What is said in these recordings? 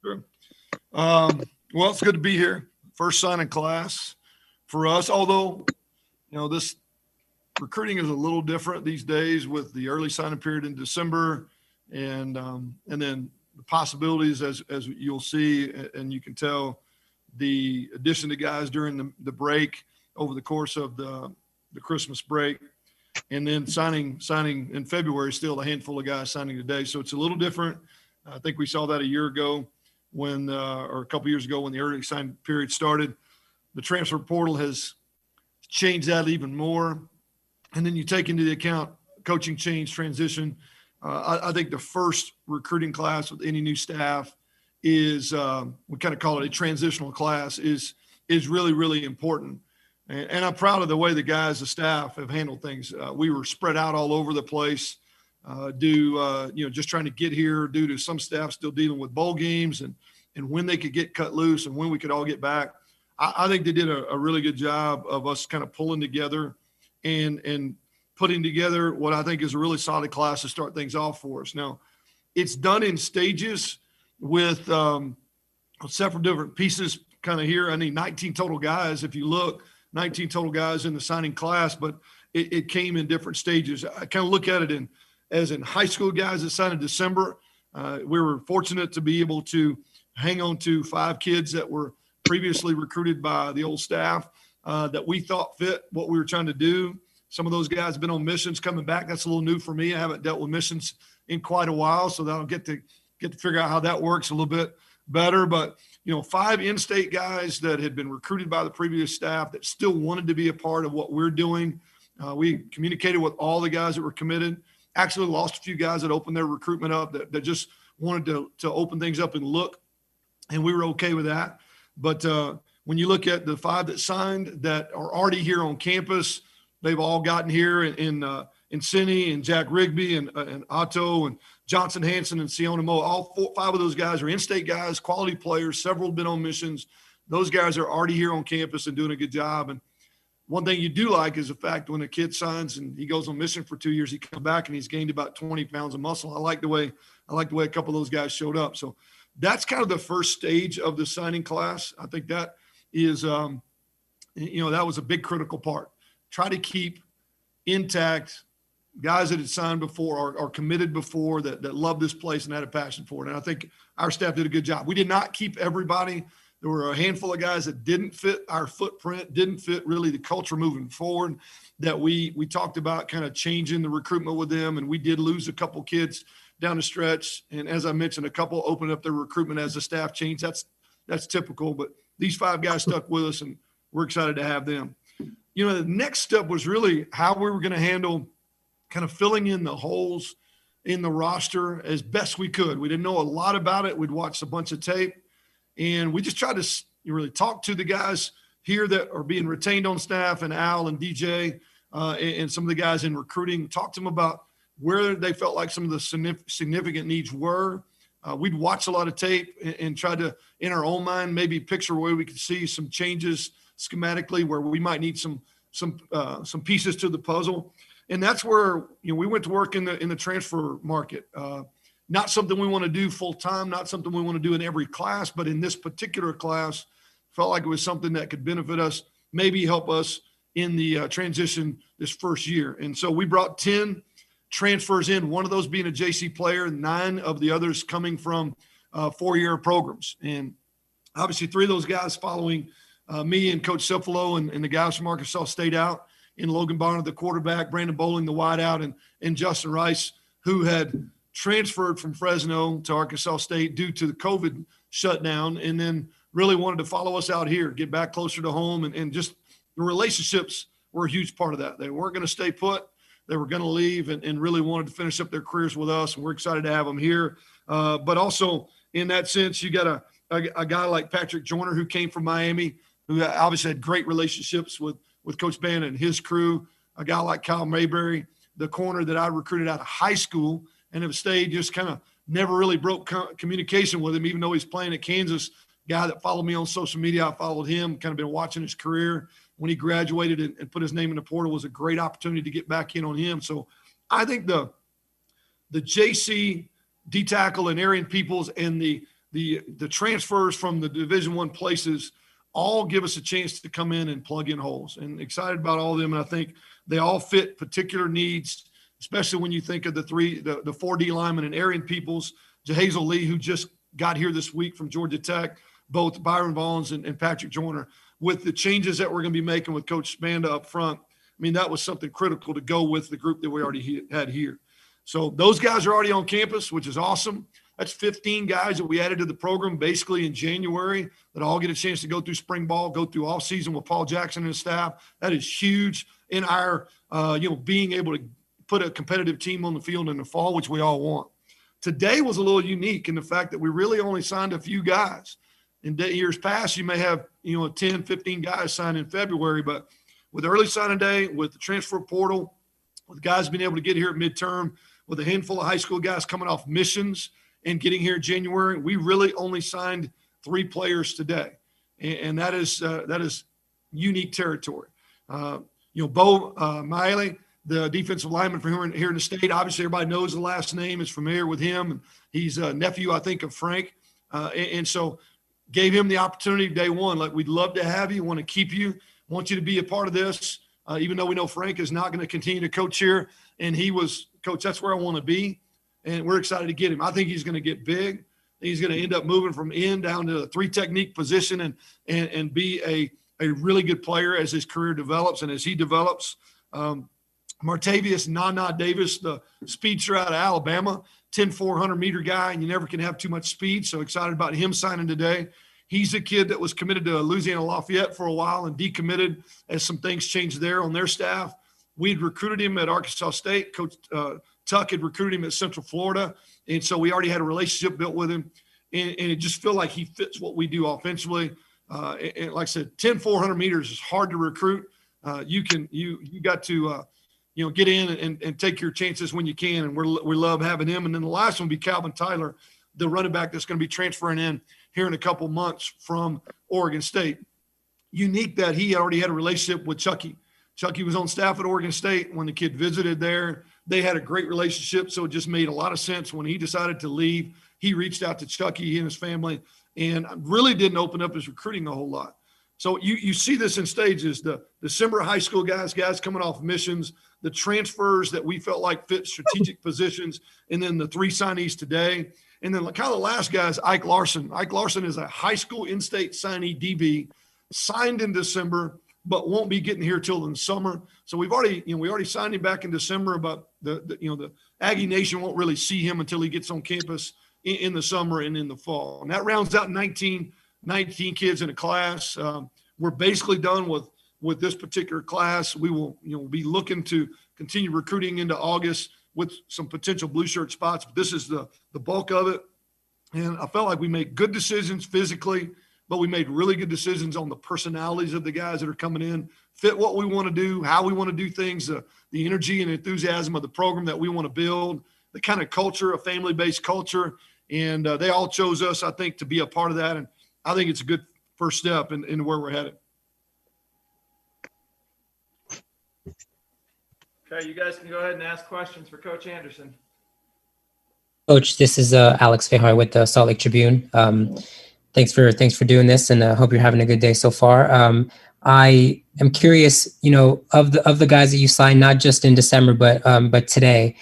Sure. Well, it's good to be here. First signing class for us, although, this recruiting is a little different these days with the early signing period in December and then the possibilities as you'll see and you can tell the addition of guys during the break over the course of the Christmas break and then signing in February, still a handful of guys signing today. So it's a little different. I think we saw that a year ago or a couple years ago when the early sign period started. The transfer portal has changed that even more. And then you take into the account coaching change, transition. I think the first recruiting class with any new staff is we kind of call it a transitional class is really, really important. And I'm proud of the way the guys, the staff have handled things. We were spread out all over the place just trying to get here due to some staff still dealing with bowl games and when they could get cut loose and when we could all get back. I think they did a really good job of us kind of pulling together and putting together what I think is a really solid class to start things off for us. Now, it's done in stages with several different pieces kind of here. I need 19 total guys. If you look, 19 total guys in the signing class, but it came in different stages. I kind of look at it as in high school guys that signed in December. We were fortunate to be able to hang on to 5 kids that were previously recruited by the old staff that we thought fit what we were trying to do. Some of those guys have been on missions coming back. That's a little new for me. I haven't dealt with missions in quite a while, so that'll get to figure out how that works a little bit better. But, 5 in-state guys that had been recruited by the previous staff that still wanted to be a part of what we're doing. We communicated with all the guys that were committed. Actually lost a few guys that opened their recruitment up that just wanted to open things up and look, and we were okay with that. But when you look at the 5 that signed that are already here on campus, they've all gotten here in Cindy and Jack Rigby and Otto and Johnson Hanson and Siona Mo. All 5 of those guys are in-state guys, quality players. Several have been on missions. Those guys are already here on campus and doing a good job. And one thing you do like is the fact when a kid signs and he goes on mission for 2 years, he comes back and he's gained about 20 pounds of muscle. I like the way a couple of those guys showed up. So that's kind of the first stage of the signing class. I think that is, that was a big critical part. Try to keep intact guys that had signed before or committed before that love this place and had a passion for it. And I think our staff did a good job. We did not keep everybody. There were a handful of guys that didn't fit our footprint, didn't fit really the culture moving forward that we talked about kind of changing the recruitment with them. And we did lose a couple kids down the stretch. And as I mentioned, a couple opened up their recruitment as the staff changed. That's typical, but these 5 guys stuck with us and we're excited to have them. The next step was really how we were going to handle kind of filling in the holes in the roster as best we could. We didn't know a lot about it. We'd watched a bunch of tape, and we just tried to really talk to the guys here that are being retained on staff and Al and DJ and some of the guys in recruiting, talk to them about where they felt like some of the significant needs were. We'd watch a lot of tape and try to, in our own mind, maybe picture where we could see some changes schematically where we might need some pieces to the puzzle. And that's where, we went to work in the transfer market. Not something we want to do full time, not something we want to do in every class, but in this particular class, felt like it was something that could benefit us, maybe help us in the transition this first year. And so we brought 10 transfers in, one of those being a JC player, 9 of the others coming from 4-year programs. And obviously 3 of those guys following me and Coach Cifalo and the guys from Arkansas State out, in Logan Bonner, the quarterback, Brandon Bowling, the wideout, and Justin Rice, who had transferred from Fresno to Arkansas State due to the COVID shutdown, and then really wanted to follow us out here, get back closer to home, and just the relationships were a huge part of that. They weren't going to stay put. They were going to leave and really wanted to finish up their careers with us, and we're excited to have them here. But also in that sense, you got a guy like Patrick Joyner who came from Miami, who obviously had great relationships with Coach Bannon and his crew, a guy like Kyle Mayberry, the corner that I recruited out of high school and have stayed, just kind of never really broke communication with him, even though he's playing at Kansas. Guy that followed me on social media, I followed him, kind of been watching his career. When he graduated and put his name in the portal, was a great opportunity to get back in on him. So I think the JC, D-tackle, and Arian Peoples and the the transfers from the Division I places all give us a chance to come in and plug in holes, and excited about all of them. And I think they all fit particular needs, especially when you think of the 4D linemen and Arian Peoples, Jahazel Lee, who just got here this week from Georgia Tech, both Byron Vaughns and Patrick Joyner. With the changes that we're going to be making with Coach Spanda up front, I mean, that was something critical to go with the group that we already had here. So those guys are already on campus, which is awesome. That's 15 guys that we added to the program basically in January that all get a chance to go through spring ball, go through off season with Paul Jackson and his staff. That is huge in our, being able to put a competitive team on the field in the fall, which we all want. Today was a little unique in the fact that we really only signed a few guys. In years past, you may have, 10, 15 guys signed in February, but with early signing day, with the transfer portal, with guys being able to get here at midterm, with a handful of high school guys coming off missions and getting here in January, we really only signed 3 players today. And that is unique territory. Bo Miley, the defensive lineman from here in the state, obviously everybody knows the last name, is familiar with him. And he's a nephew, I think, of Frank. And so gave him the opportunity day one. Like, we'd love to have you, want to keep you, want you to be a part of this, even though we know Frank is not going to continue to coach here. And he was, Coach, that's where I want to be. And we're excited to get him. I think he's going to get big. He's going to end up moving from in down to a 3 technique position and be a really good player as his career develops and as he develops. Martavius Nana Davis, the speedster out of Alabama, 10-400 meter guy, and you never can have too much speed. So excited about him signing today. He's a kid that was committed to Louisiana Lafayette for a while and decommitted as some things changed there on their staff. We'd recruited him at Arkansas State. Coach Tuck had recruited him at Central Florida. And so we already had a relationship built with him. And it just felt like he fits what we do offensively. And like I said, 10-400 meters is hard to recruit. You got to get in and take your chances when you can. And we love having him. And then the last one would be Calvin Tyler, the running back that's going to be transferring in here in a couple months from Oregon State. Unique that he already had a relationship with Chucky. Chucky was on staff at Oregon State when the kid visited there. They had a great relationship, so it just made a lot of sense when he decided to leave. He reached out to Chucky, he and his family, and really didn't open up his recruiting a whole lot. So you see this in stages, the December high school guys coming off missions, the transfers that we felt like fit strategic positions, and then the 3 signees today. And then kind of the last guy is Ike Larson. Ike Larson is a high school in-state signee DB, signed in December, but won't be getting here till in the summer. So we already signed him back in December, but the Aggie Nation won't really see him until he gets on campus in the summer and in the fall. And that rounds out 19 kids in a class. We're basically done with this particular class. We will be looking to continue recruiting into August with some potential blue shirt spots, but this is the bulk of it. And I felt like we made good decisions physically, but we made really good decisions on the personalities of the guys that are coming in, fit what we want to do, how we want to do things, the energy and enthusiasm of the program that we want to build, the kind of culture, a family-based culture. And they all chose us, I think, to be a part of that. And I think it's a good first step in where we're headed. Okay, you guys can go ahead and ask questions for Coach Anderson. Coach, this is Alex Fehoy with the Salt Lake Tribune. Thanks for doing this, and I hope you're having a good day so far. I am curious, of the guys that you signed, not just in December, but today.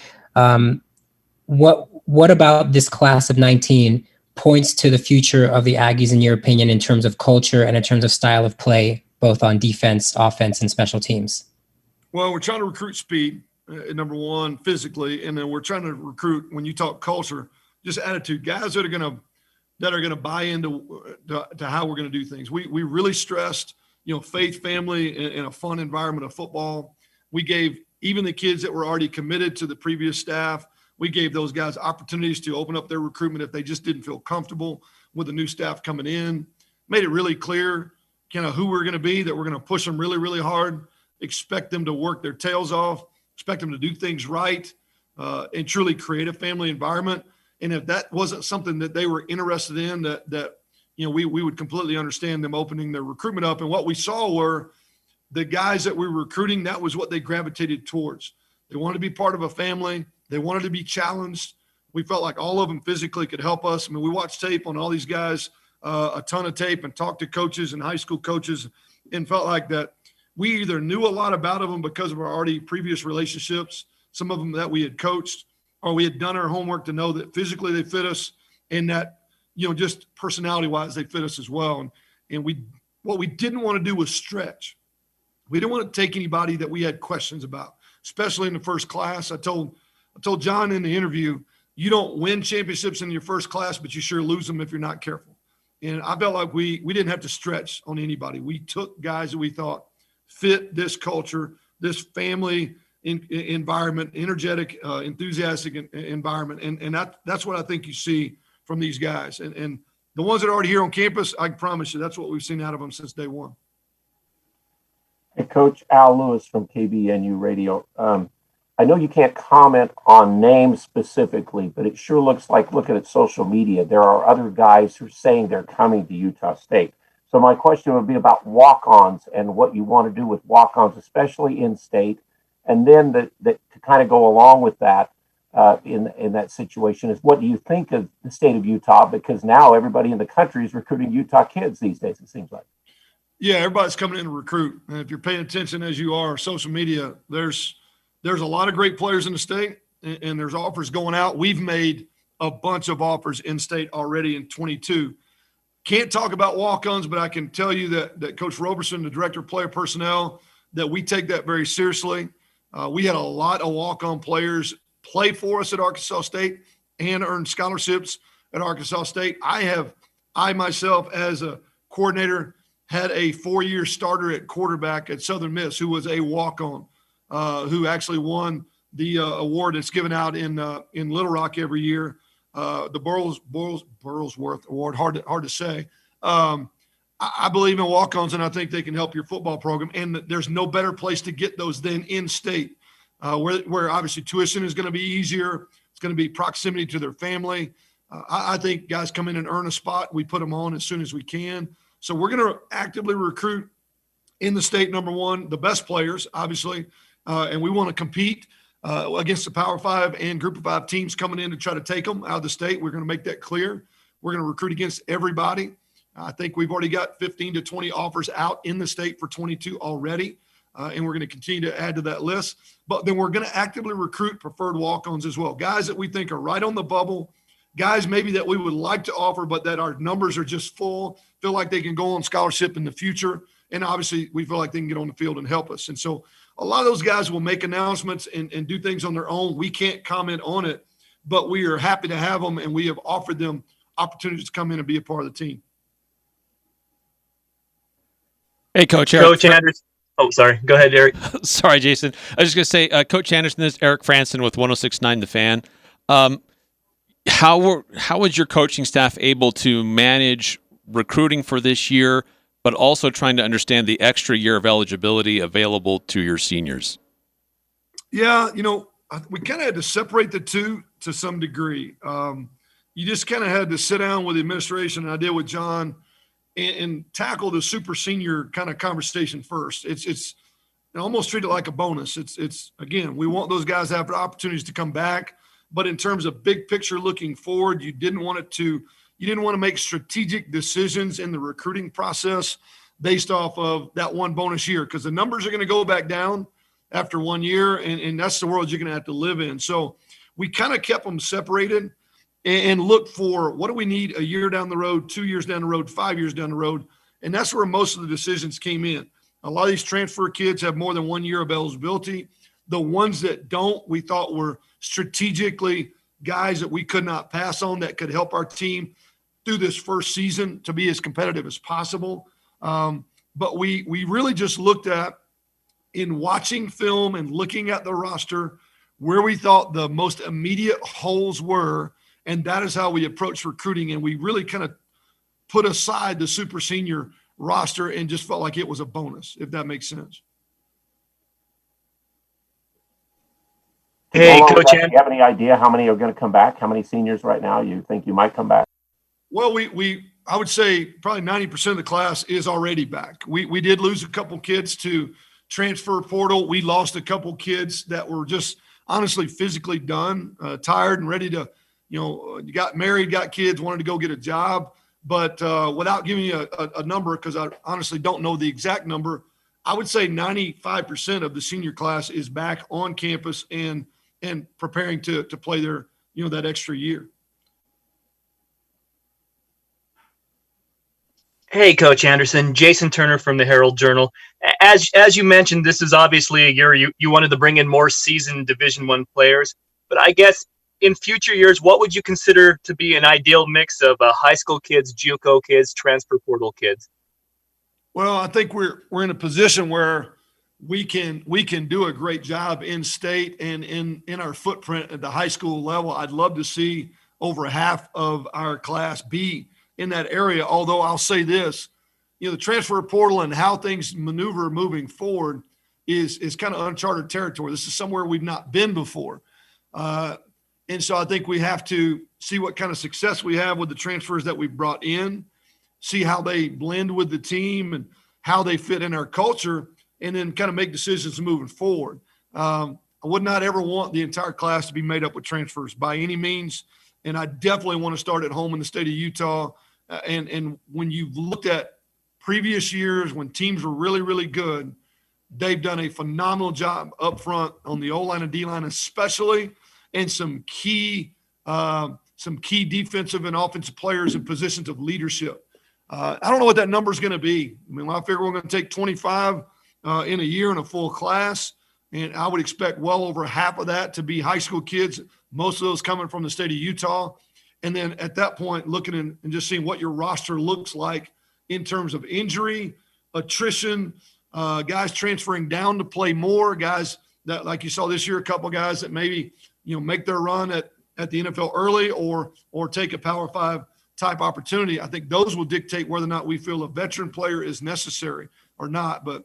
What about this class of 19 points to the future of the Aggies, in your opinion, in terms of culture and in terms of style of play, both on defense, offense, and special teams? Well, we're trying to recruit speed, number one, physically, and then we're trying to recruit, when you talk culture, just attitude. Guys that are going to buy into how we're going to do things. We really stressed, faith, family, and a fun environment of football. We gave even the kids that were already committed to the previous staff, we gave those guys opportunities to open up their recruitment if they just didn't feel comfortable with the new staff coming in. Made it really clear kind of who we're going to be, that we're going to push them really, really hard, expect them to work their tails off, expect them to do things right, and truly create a family environment. And if that wasn't something that they were interested in, that we would completely understand them opening their recruitment up. And what we saw were the guys that we were recruiting, that was what they gravitated towards. They wanted to be part of a family. They wanted to be challenged. We felt like all of them physically could help us. I mean, we watched tape on all these guys, a ton of tape, and talked to coaches and high school coaches, and felt like that we either knew a lot about them because of our already previous relationships, some of them that we had coached, or we had done our homework to know that physically they fit us, and that, just personality wise, they fit us as well. And what we didn't want to do was stretch. We didn't want to take anybody that we had questions about, especially in the first class. I told John in the interview, you don't win championships in your first class, but you sure lose them if you're not careful. And I felt like we didn't have to stretch on anybody. We took guys that we thought fit this culture, this family environment, energetic, enthusiastic environment. And that's what I think you see from these guys. And the ones that are already here on campus, I can promise you that's what we've seen out of them since day one. Hey, Coach Al Lewis from KBNU Radio. I know you can't comment on names specifically, but it sure looks like, looking at social media, there are other guys who are saying they're coming to Utah State. So my question would be about walk-ons and what you want to do with walk-ons, especially in state. And then to kind of go along with that in that situation is, what do you think of the state of Utah? Because now everybody in the country is recruiting Utah kids these days, it seems like. Yeah, everybody's coming in to recruit. And if you're paying attention as you are, social media, there's a lot of great players in the state, and there's offers going out. We've made a bunch of offers in state already in 22. Can't talk about walk-ons, but I can tell you that Coach Roberson, the director of player personnel, that we take that very seriously. We had a lot of walk-on players play for us at Arkansas State and earn scholarships at Arkansas State. I myself, as a coordinator, had a 4-year starter at quarterback at Southern Miss who was a walk-on, who actually won the award that's given out in Little Rock every year, the Burlsworth Award. Hard to say. I believe in walk-ons, and I think they can help your football program. And there's no better place to get those than in state, where obviously tuition is going to be easier. It's going to be proximity to their family. I think guys come in and earn a spot. We put them on as soon as we can. So we're going to actively recruit in the state, number one, the best players, obviously, and we want to compete against the Power 5 and Group of 5 teams coming in to try to take them out of the state. We're going to make that clear. We're going to recruit against everybody. I think we've already got 15 to 20 offers out in the state for 22 already, and we're going to continue to add to that list. But then we're going to actively recruit preferred walk-ons as well, guys that we think are right on the bubble, guys maybe that we would like to offer but that our numbers are just full, feel like they can go on scholarship in the future, and obviously we feel like they can get on the field and help us. And so a lot of those guys will make announcements and do things on their own. We can't comment on it, but we are happy to have them, and we have offered them opportunities to come in and be a part of the team. Hey, Coach Anderson. Oh, sorry. Go ahead, Eric. Sorry, Jason. I was just going to say, Coach Anderson, this is Eric Franson with 106.9 The Fan. How was your coaching staff able to manage recruiting for this year, but also trying to understand the extra year of eligibility available to your seniors? Yeah, we kind of had to separate the two to some degree. You just kind of had to sit down with the administration, and I did with John, and tackle the super senior kind of conversation first. It's almost treat it like a bonus. It's again, we want those guys to have opportunities to come back, but in terms of big picture looking forward, you didn't want to make strategic decisions in the recruiting process based off of that one bonus year, because the numbers are going to go back down after 1 year, and that's the world you're going to have to live in. So we kind of kept them separated and look for what do we need a year down the road, 2 years down the road, 5 years down the road. And that's where most of the decisions came in. A lot of these transfer kids have more than 1 year of eligibility. The ones that don't, we thought were strategically guys that we could not pass on that could help our team through this first season to be as competitive as possible. But we really just looked at, in watching film and looking at the roster, where we thought the most immediate holes were, and that is how we approach recruiting. And we really kind of put aside the super senior roster and just felt like it was a bonus, if that makes sense. Hey, Coach. Do you have any idea how many are going to come back? How many seniors right now you think you might come back? Well, I would say probably 90% of the class is already back. We did lose a couple kids to transfer portal. We lost a couple kids that were just honestly physically done, tired and ready to you got married, got kids, wanted to go get a job. But without giving you a number, because I honestly don't know the exact number, I would say 95% of the senior class is back on campus and preparing to play their, that extra year. Hey, Coach Anderson, Jason Turner from the Herald Journal. As you mentioned, this is obviously a year you wanted to bring in more seasoned Division I players. But I guess in future years, what would you consider to be an ideal mix of high school kids, JUCO kids, transfer portal kids? Well, I think we're in a position where we can do a great job in state and in our footprint at the high school level. I'd love to see over half of our class be in that area. Although I'll say this, the transfer portal and how things maneuver moving forward is kind of uncharted territory. This is somewhere we've not been before. And so I think we have to see what kind of success we have with the transfers that we've brought in, see how they blend with the team and how they fit in our culture, and then kind of make decisions moving forward. I would not ever want the entire class to be made up with transfers by any means. And I definitely want to start at home in the state of Utah. And when you've looked at previous years when teams were really, really good, they've done a phenomenal job up front on the O-line and D-line especially, and some key defensive and offensive players in positions of leadership. I don't know what that number is going to be. I mean, I figure we're going to take 25 in a year in a full class, and I would expect well over half of that to be high school kids, most of those coming from the state of Utah. And then at that point, looking and just seeing what your roster looks like in terms of injury, attrition, guys transferring down to play more, guys that, like you saw this year, a couple of guys that maybe, make their run at the NFL early or take a Power 5 type opportunity. I think those will dictate whether or not we feel a veteran player is necessary or not. But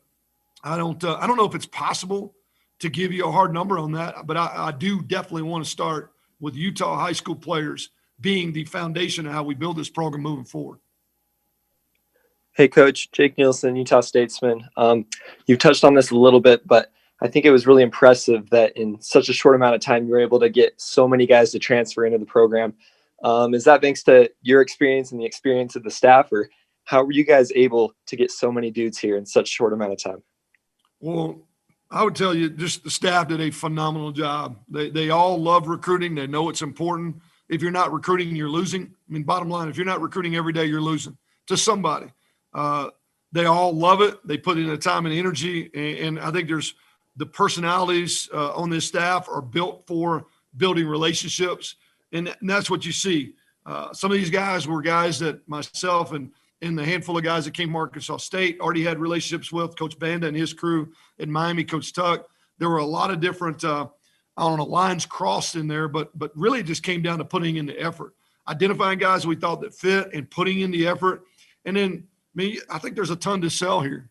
I don't know if it's possible to give you a hard number on that, but I do definitely want to start with Utah high school players being the foundation of how we build this program moving forward. Hey, Coach, Jake Nielsen, Utah Statesman. You touched on this a little bit, but I think it was really impressive that in such a short amount of time, you were able to get so many guys to transfer into the program. Is that thanks to your experience and the experience of the staff, or how were you guys able to get so many dudes here in such a short amount of time? Well, I would tell you just the staff did a phenomenal job. They all love recruiting. They know it's important. If you're not recruiting, you're losing. I mean, bottom line, if you're not recruiting every day, you're losing to somebody. They all love it. They put in the time and energy. And I think there's the personalities on this staff are built for building relationships. And that's what you see. Some of these guys were guys that myself and the handful of guys that came from Arkansas State already had relationships with. Coach Banda and his crew in Miami, Coach Tuck. There were a lot of different, lines crossed in there, but really it just came down to putting in the effort, identifying guys we thought that fit and putting in the effort. And then, I think there's a ton to sell here.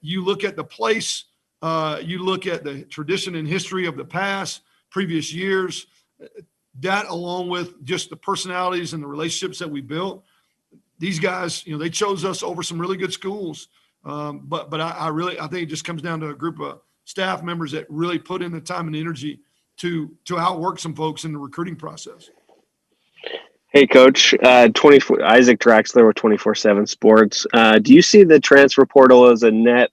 You look at the place, you look at the tradition and history of the past, previous years, that along with just the personalities and the relationships that we built. These guys, they chose us over some really good schools. But I think it just comes down to a group of staff members that really put in the time and energy to outwork some folks in the recruiting process. Hey, Coach, Isaac Draxler with 24/7 Sports. Do you see the transfer portal as a net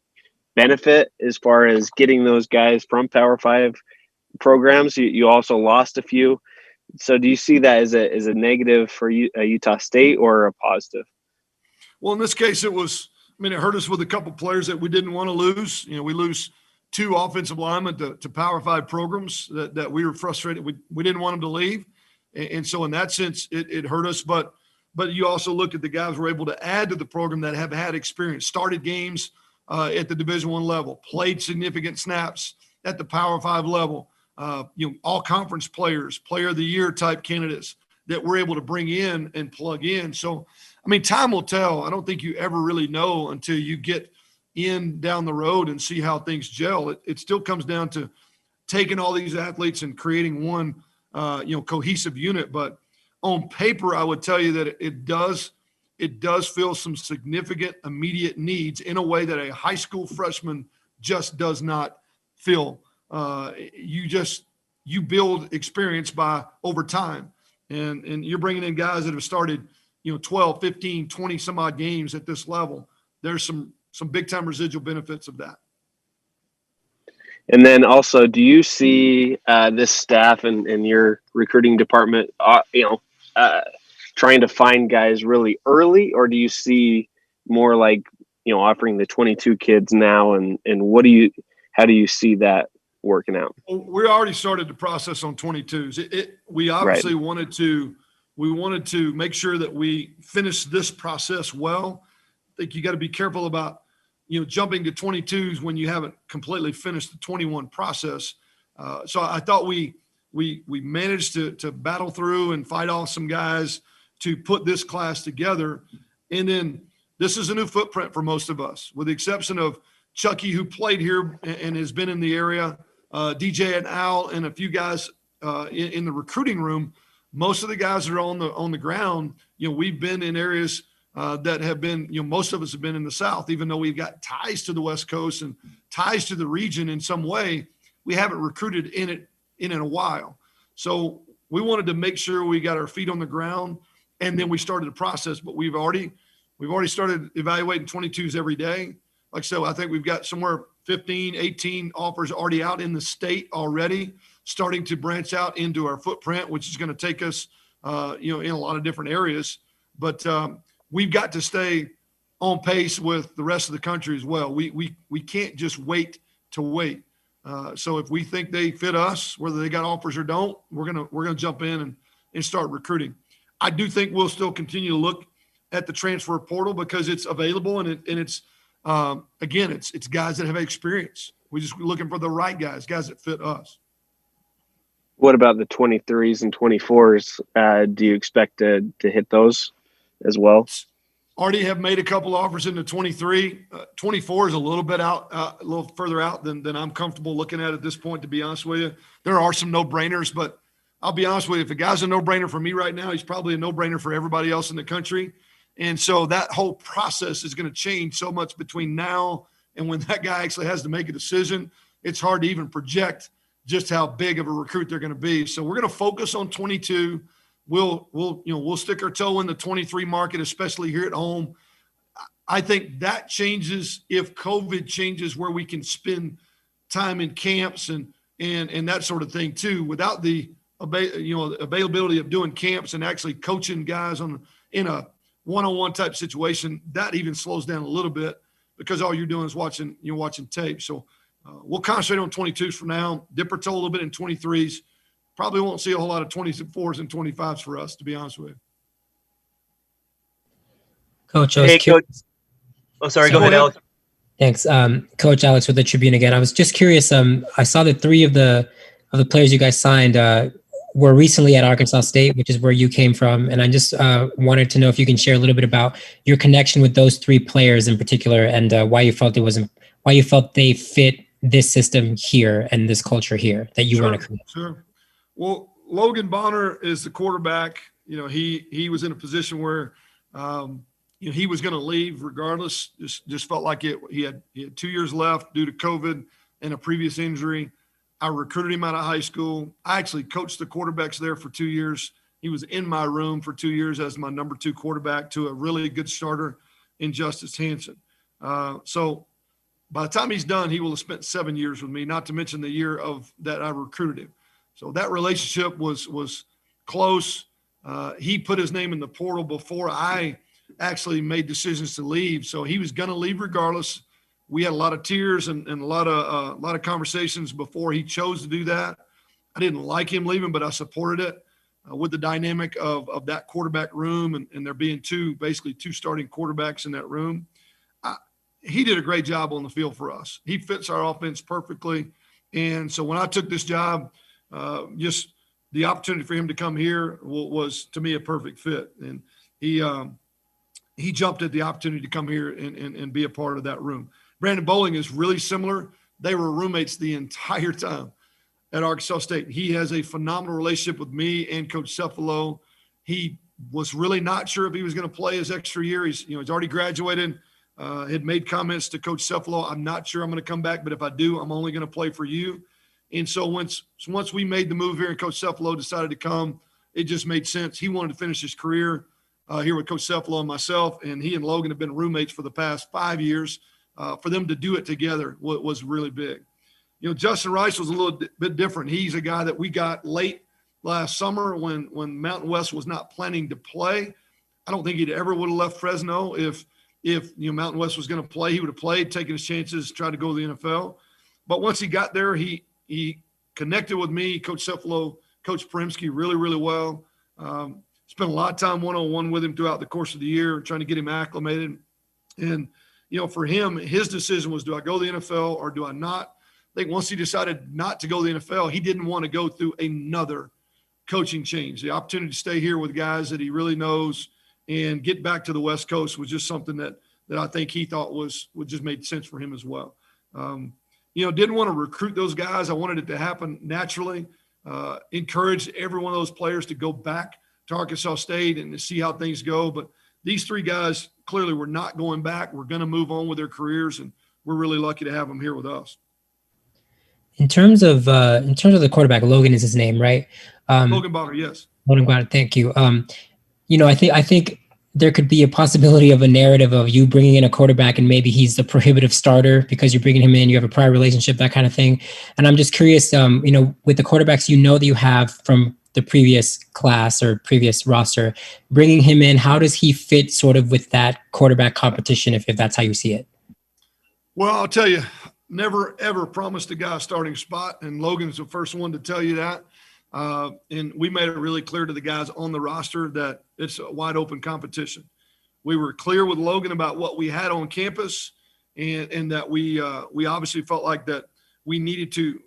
benefit as far as getting those guys from Power 5 programs? You also lost a few. So do you see that as a negative for Utah State or a positive? Well, in this case, it hurt us with a couple players that we didn't want to lose. We lose 2 offensive linemen to Power 5 programs that we were frustrated. We didn't want them to leave. And so in that sense, it hurt us. But you also look at the guys we're able to add to the program that have had experience, started games at the Division I level, played significant snaps at the Power 5 level. All conference players, player of the year type candidates that we're able to bring in and plug in. So, time will tell. I don't think you ever really know until you get in down the road and see how things gel. It still comes down to taking all these athletes and creating one, cohesive unit. But on paper, I would tell you that it does fill some significant immediate needs in a way that a high school freshman just does not fill. You build experience over time. And you're bringing in guys that have started, 12, 15, 20 some odd games at this level. There's some big time residual benefits of that. And then also, do you see this staff and your recruiting department, trying to find guys really early, or do you see more like, offering the 22 kids now, and how do you see that working out? We already started the process on 22s. We obviously wanted to make sure that we finish this process well. I think you got to be careful about, jumping to 22s when you haven't completely finished the 21 process. So I thought we managed to battle through and fight off some guys to put this class together. And then this is a new footprint for most of us, with the exception of Chucky, who played here and has been in the area, DJ and Al, and a few guys in the recruiting room. Most of the guys that are on the ground, we've been in areas that have been, most of us have been in the South, even though we've got ties to the West Coast and ties to the region in some way. We haven't recruited in a while. So we wanted to make sure we got our feet on the ground, and then we started the process. But we've already started evaluating 22s every day. Like I said, I think we've got somewhere 15, 18 offers already out in the state already, starting to branch out into our footprint, which is going to take us, in a lot of different areas. But we've got to stay on pace with the rest of the country as well. We can't just wait to wait. So if we think they fit us, whether they got offers or don't, we're gonna jump in and start recruiting. I do think we'll still continue to look at the transfer portal because it's available, and it's again, it's guys that have experience. We're just looking for the right guys that fit us. What about the 23s and 24s? Do you expect to hit those as well? Already have made a couple offers in the 23. 24 is a little bit out, a little further out than I'm comfortable looking at this point, to be honest with you. There are some no-brainers, but I'll be honest with you, if a guy's a no-brainer for me right now, he's probably a no-brainer for everybody else in the country. And so that whole process is going to change so much between now and when that guy actually has to make a decision. It's hard to even project just how big of a recruit they're going to be. So we're going to focus on 22. We'll stick our toe in the 23 market, especially here at home. I think that changes if COVID changes where we can spend time in camps and that sort of thing too, without the availability of doing camps and actually coaching guys in a one-on-one type situation. That even slows down a little bit because all you're doing is watching tape. So we'll concentrate on 22s for now, dip our toe a little bit in 23s. Probably won't see a whole lot of 24s and 25s for us, to be honest with you. Coach, I was curious. Coach. Oh, sorry. Go ahead, Alex. Thanks. Coach Alex with the Tribune again. I was just curious. I saw that 3 of the players you guys signed were recently at Arkansas State, which is where you came from. And I just wanted to know if you can share a little bit about your connection with those 3 players in particular, and why you felt they fit this system here and this culture here that you want to create. Sure. Well, Logan Bonner is the quarterback. He was in a position where, he was going to leave regardless. Just felt like he had 2 years left due to COVID and a previous injury. I recruited him out of high school. I actually coached the quarterbacks there for 2 years. He was in my room for 2 years as my number 2 quarterback to a really good starter in Justice Hanson. So by the time he's done, he will have spent 7 years with me, not to mention the year of that I recruited him. So that relationship was close. He put his name in the portal before I actually made decisions to leave. So he was going to leave regardless. We had a lot of tears and a lot of conversations before he chose to do that. I didn't like him leaving, but I supported it with the dynamic of that quarterback room and there being basically two starting quarterbacks in that room. He did a great job on the field for us. He fits our offense perfectly. And so when I took this job, just the opportunity for him to come here was to me a perfect fit. And he jumped at the opportunity to come here and be a part of that room. Brandon Bowling is really similar. They were roommates the entire time at Arkansas State. He has a phenomenal relationship with me and Coach Cephalo. He was really not sure if he was going to play his extra year. He's already graduated. Had made comments to Coach Cephalo, I'm not sure I'm going to come back, but if I do, I'm only going to play for you. And so once we made the move here and Coach Cephalo decided to come, it just made sense. He wanted to finish his career here with Coach Cefalo and myself, and he and Logan have been roommates for the past 5 years. For them to do it together was really big. Justin Rice was a little bit different. He's a guy that we got late last summer when Mountain West was not planning to play. I don't think he'd ever would have left Fresno if Mountain West was going to play. He would have played, taken his chances, tried to go to the NFL. But once he got there, he connected with me, Coach Cefalo, Coach Perimsky really, really well. Spent a lot of time one-on-one with him throughout the course of the year, trying to get him acclimated. And, for him, his decision was, do I go to the NFL or do I not? I think once he decided not to go to the NFL, he didn't want to go through another coaching change. The opportunity to stay here with guys that he really knows and get back to the West Coast was just something that I think he thought would just made sense for him as well. Didn't want to recruit those guys. I wanted it to happen naturally. Encouraged every one of those players to go back to Arkansas State and to see how things go. But these three guys clearly were not going back. We're going to move on with their careers, and we're really lucky to have them here with us. In terms of the quarterback, Logan is his name, right? Logan Bonner, yes. Logan Bonner, thank you. I think there could be a possibility of a narrative of you bringing in a quarterback and maybe he's the prohibitive starter because you're bringing him in, you have a prior relationship, that kind of thing. And I'm just curious, with the quarterbacks that you have from the previous class or previous roster, bringing him in, how does he fit sort of with that quarterback competition, if that's how you see it? Well, I'll tell you, never, ever promised a guy a starting spot, and Logan's the first one to tell you that. And we made it really clear to the guys on the roster that it's a wide open competition. We were clear with Logan about what we had on campus, and that we obviously felt like that we needed to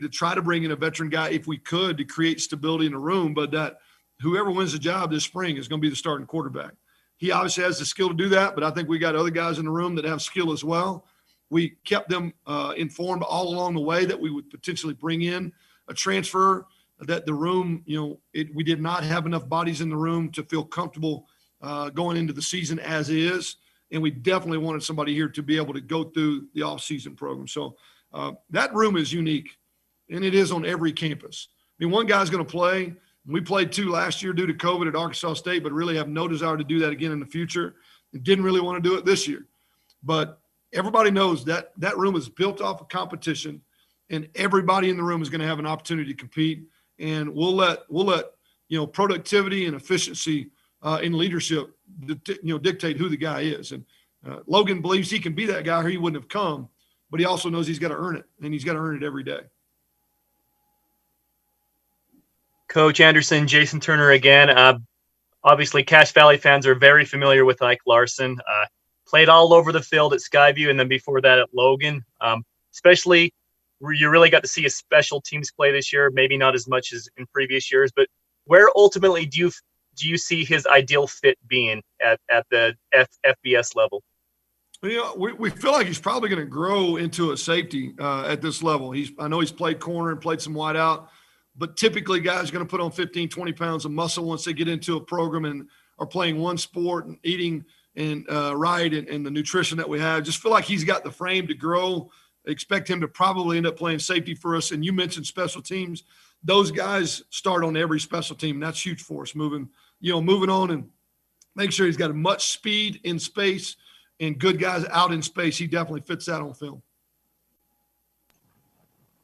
try to bring in a veteran guy if we could to create stability in the room, but that whoever wins the job this spring is going to be the starting quarterback. He obviously has the skill to do that, but I think we got other guys in the room that have skill as well. We kept them informed all along the way that we would potentially bring in a transfer, that the room, we did not have enough bodies in the room to feel comfortable going into the season as is. And we definitely wanted somebody here to be able to go through the off-season program. So that room is unique, and it is on every campus. I mean, one guy's going to play. We played 2 last year due to COVID at Arkansas State, but really have no desire to do that again in the future, and didn't really want to do it this year. But everybody knows that room is built off of competition, and everybody in the room is going to have an opportunity to compete. And we'll let productivity and efficiency in leadership dictate who the guy is. And Logan believes he can be that guy, or he wouldn't have come. But he also knows he's got to earn it, and he's got to earn it every day. Coach Anderson, Jason Turner again. Obviously, Cache Valley fans are very familiar with Ike Larson. Played all over the field at Skyview, and then before that at Logan. Especially, you really got to see a special teams play this year. Maybe not as much as in previous years, but where ultimately do you see his ideal fit being at the FBS level? We feel like he's probably going to grow into a safety at this level. I know he's played corner and played some wide out, but typically guys are going to put on 15, 20 pounds of muscle once they get into a program and are playing one sport and eating and right and the nutrition that we have. Just feel like he's got the frame to grow. Expect him to probably end up playing safety for us. And you mentioned special teams. Those guys start on every special team. That's huge for us moving on and make sure he's got as much speed in space and good guys out in space. He definitely fits that on film.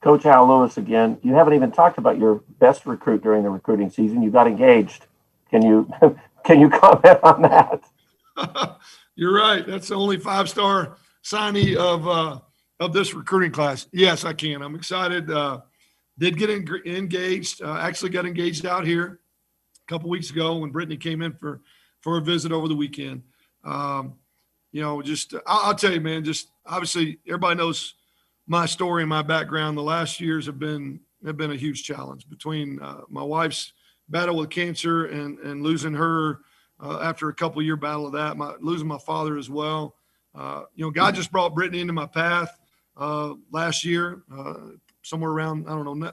Coach Al Lewis again. You haven't even talked about your best recruit during the recruiting season. You got engaged. Can you comment on that? You're right. That's the only 5-star signee of this recruiting class. Yes, I can. I'm excited. Did get engaged. Actually got engaged out here a couple weeks ago when Brittany came in for a visit over the weekend. I'll tell you, man, just obviously everybody knows my story and my background. The last years have been a huge challenge between my wife's battle with cancer and losing her after a couple year battle of that, losing my father as well. God just brought Brittany into my path last year, somewhere around,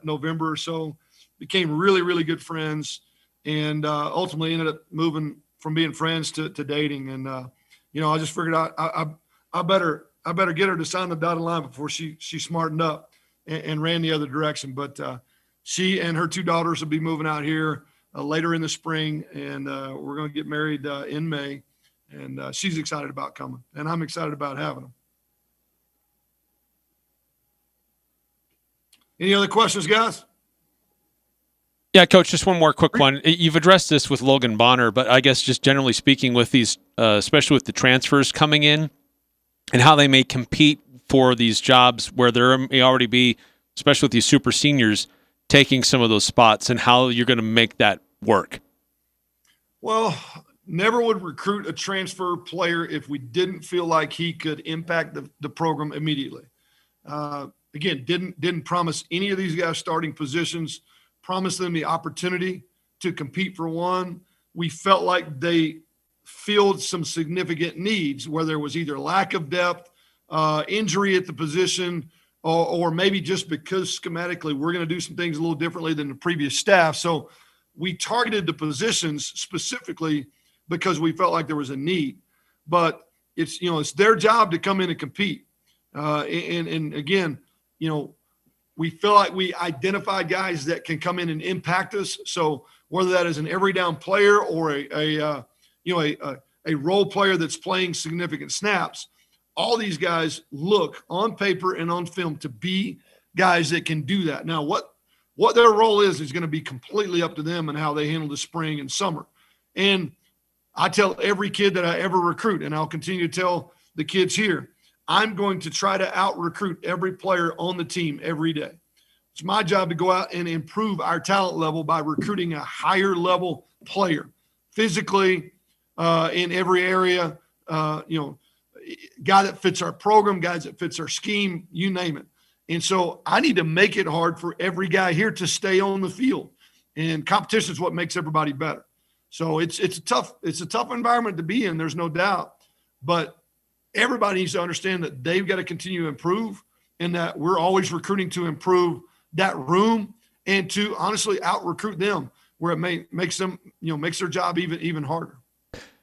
November or so. Became really, really good friends, and ultimately ended up moving from being friends to dating. And I just figured I better get her to sign the dotted line before she smartened up and ran the other direction. But she and her 2 daughters will be moving out here later in the spring, and we're going to get married in May. And she's excited about coming, and I'm excited about having them. Any other questions, guys? Yeah, Coach, just one more quick one. You've addressed this with Logan Bonner, but I guess just generally speaking with these, especially with the transfers coming in and how they may compete for these jobs where there may already be, especially with these super seniors, taking some of those spots, and how you're going to make that work. Well, never would recruit a transfer player if we didn't feel like he could impact the program immediately. Again, didn't promise any of these guys starting positions, promised them the opportunity to compete for one. We felt like they filled some significant needs where there was either lack of depth, injury at the position, or maybe just because schematically we're going to do some things a little differently than the previous staff. So we targeted the positions specifically because we felt like there was a need. But it's their job to come in and compete. And again, we feel like we identify guys that can come in and impact us. So whether that is an every down player or a role player that's playing significant snaps, all these guys look on paper and on film to be guys that can do that. Now, what their role is going to be completely up to them and how they handle the spring and summer. And I tell every kid that I ever recruit, and I'll continue to tell the kids here, I'm going to try to out-recruit every player on the team every day. It's my job to go out and improve our talent level by recruiting a higher level player, physically, in every area, guy that fits our program, guys that fits our scheme, you name it. And so I need to make it hard for every guy here to stay on the field. And competition is what makes everybody better. So it's a tough environment to be in, there's no doubt. But everybody needs to understand that they've got to continue to improve, and that we're always recruiting to improve that room and to honestly out-recruit them where it makes them, makes their job even harder.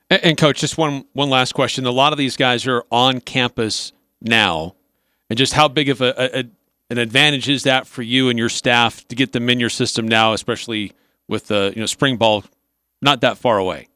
And Coach, just one last question. A lot of these guys are on campus now, and just how big of an advantage is that for you and your staff to get them in your system now, especially with the spring ball not that far away?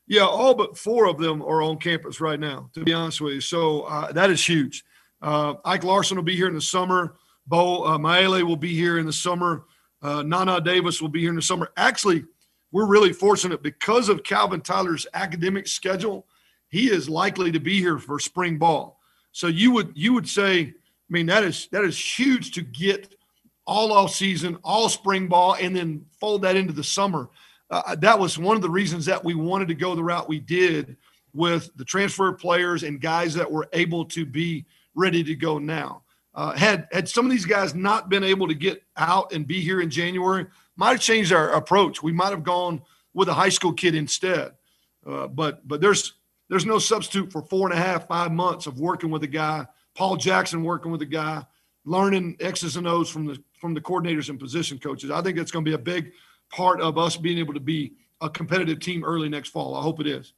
Yeah, all but 4 of them are on campus right now, to be honest with you. So that is huge. Ike Larson will be here in the summer. Bo Maele will be here in the summer. Nana Davis will be here in the summer. Actually, we're really fortunate because of Calvin Tyler's academic schedule. He is likely to be here for spring ball. So you would say, that is huge to get all off season, all spring ball, and then fold that into the summer. That was one of the reasons that we wanted to go the route we did with the transfer players and guys that were able to be ready to go now. Had some of these guys not been able to get out and be here in January, might have changed our approach. We might have gone with a high school kid instead. But there's no substitute for 4.5, 5 months of working with a guy, Paul Jackson working with a guy, learning X's and O's from the coordinators and position coaches. I think it's going to be a big part of us being able to be a competitive team early next fall. I hope it is.